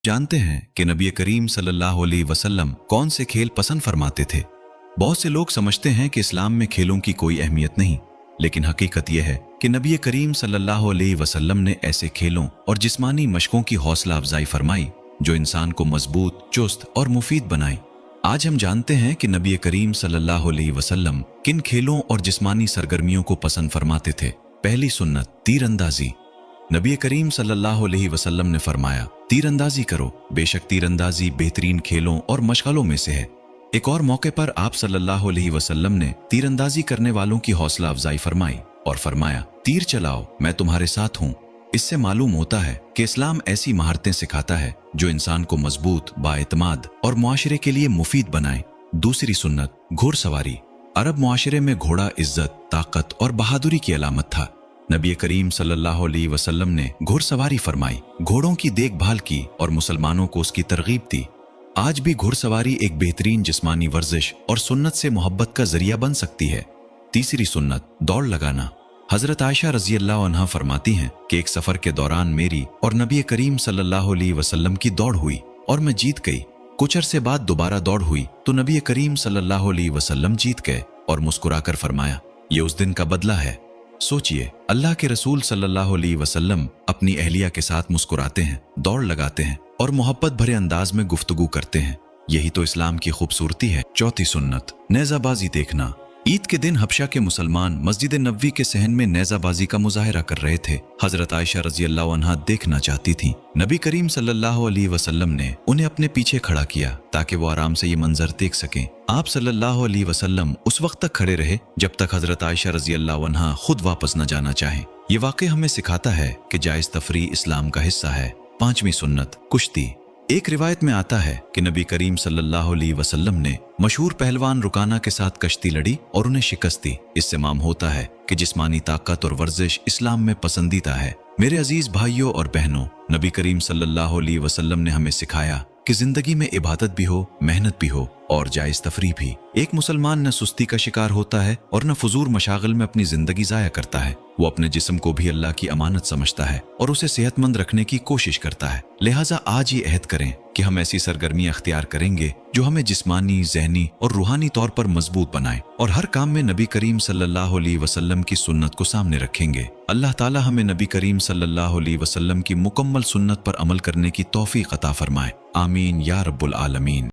जानते हैं कि नबी करीम सल्लल्लाहु अलैहि वसल्लम कौन से खेल पसंद फरमाते थे। बहुत से लोग समझते हैं कि इस्लाम में खेलों की कोई अहमियत नहीं, लेकिन हकीकत यह है कि नबी करीम सल्लल्लाहु अलैहि वसल्लम ने ऐसे खेलों और जिस्मानी मशकों की हौसला अफजाई फरमाई जो इंसान को मजबूत, चुस्त और मुफीद बनाए। आज हम जानते हैं कि नबी करीम सल्लल्लाहु अलैहि वसल्लम किन खेलों और जिस्मानी सरगर्मियों को पसंद फरमाते थे। पहली सुन्नत, तीरंदाजी। नबी करीम सल्लल्लाहु अलैहि वसल्लम ने फरमाया, तीरंदाजी करो, बेशक तीरंदाजी बेहतरीन खेलों और मशगलों में से है। एक और मौके पर आप सल्लल्लाहु अलैहि वसल्लम ने तीरंदाजी करने वालों की हौसला अफजाई फरमाई और फरमाया, तीर चलाओ, मैं तुम्हारे साथ हूँ। इससे मालूम होता है कि इस्लाम ऐसी महारतें सिखाता है जो इंसान को मजबूत, बाएतमाद और मुआशरे के लिए मुफीद बनाए। दूसरी सुन्नत, घुड़सवारी। अरब मुआशरे में घोड़ा इज्जत, ताकत और बहादुरी की अलामत था। नबी करीम सल्लल्लाहु अलैहि वसल्लम ने घुड़सवारी फरमाई, घोड़ों की देखभाल की और मुसलमानों को उसकी तरगीब दी। आज भी घुड़सवारी एक बेहतरीन जिस्मानी वर्जिश और सुन्नत से मोहब्बत का जरिया बन सकती है। तीसरी सुन्नत, दौड़ लगाना। हजरत आयशा रजी अल्लाह अन्हा फरमाती हैं कि एक सफर के दौरान मेरी और नबी करीम सल्लल्लाहु अलैहि वसल्लम की दौड़ हुई और मैं जीत गई। कुछ अरसे बाद दोबारा दौड़ हुई तो नबी करीम सल्लल्लाहु अलैहि वसल्लम जीत गए और मुस्कुराकर फरमाया, ये उस दिन का बदला है। सोचिए, अल्लाह के रसूल सल्लल्लाहु अलैहि वसल्लम अपनी अहलिया के साथ मुस्कुराते हैं, दौड़ लगाते हैं और मोहब्बत भरे अंदाज में गुफ्तगू करते हैं। यही तो इस्लाम की खूबसूरती है। चौथी सुन्नत, नेज़ाबाजी देखना। ईद के दिन हबशा के मुसलमान मस्जिद नबवी के सहन में नेज़ाबाजी का मुजाहिरा कर रहे थे। हजरत आयशा रजी अल्लाह अन्हा देखना चाहती थीं। नबी करीम सल्लल्लाहु अलैहि वसल्लम ने उन्हें अपने पीछे खड़ा किया ताकि वो आराम से ये मंजर देख सकें। आप सल्लल्लाहु अलैहि वसल्लम उस वक्त तक खड़े रहे जब तक हजरत आयशा रजी अल्लाह अन्हा खुद वापस न जाना चाहें। ये वाक़या हमें सिखाता है कि जायज़ तफरी इस्लाम का हिस्सा है। पांचवी सुन्नत, कुश्ती। एक रिवायत में आता है कि नबी करीम सल्लल्लाहु अलैहि वसल्लम ने मशहूर पहलवान रुकाना के साथ कश्ती लड़ी और उन्हें शिकस्त दी। इससे मालूम होता है कि जिस्मानी ताकत और वर्जिश इस्लाम में पसंदीदा है। मेरे अजीज भाइयों और बहनों, नबी करीम सल्लल्लाहु अलैहि वसल्लम ने हमें सिखाया कि जिंदगी में इबादत भी हो, मेहनत भी हो और जायज तफरी भी। एक मुसलमान न सुस्ती का शिकार होता है और न फजूर मशागल में अपनी जिंदगी जाया करता है। वो अपने जिस्म को भी अल्लाह की अमानत समझता है और उसे सेहतमंद रखने की कोशिश करता है। लिहाजा आज ये अहद करें कि हम ऐसी सरगर्मियां अख्तियार करेंगे जो हमें जिस्मानी, ज़हनी और रूहानी तौर पर मजबूत बनाए और हर काम में नबी करीम सल्लल्लाहु अलैहि वसल्लम की सुन्नत को सामने रखेंगे। अल्लाह ताला हमें नबी करीम सल्लल्लाहु अलैहि वसल्लम की मुकम्मल सुन्नत पर अमल करने की तौफीक अता फरमाए। आमीन या रब्बुल आलमीन।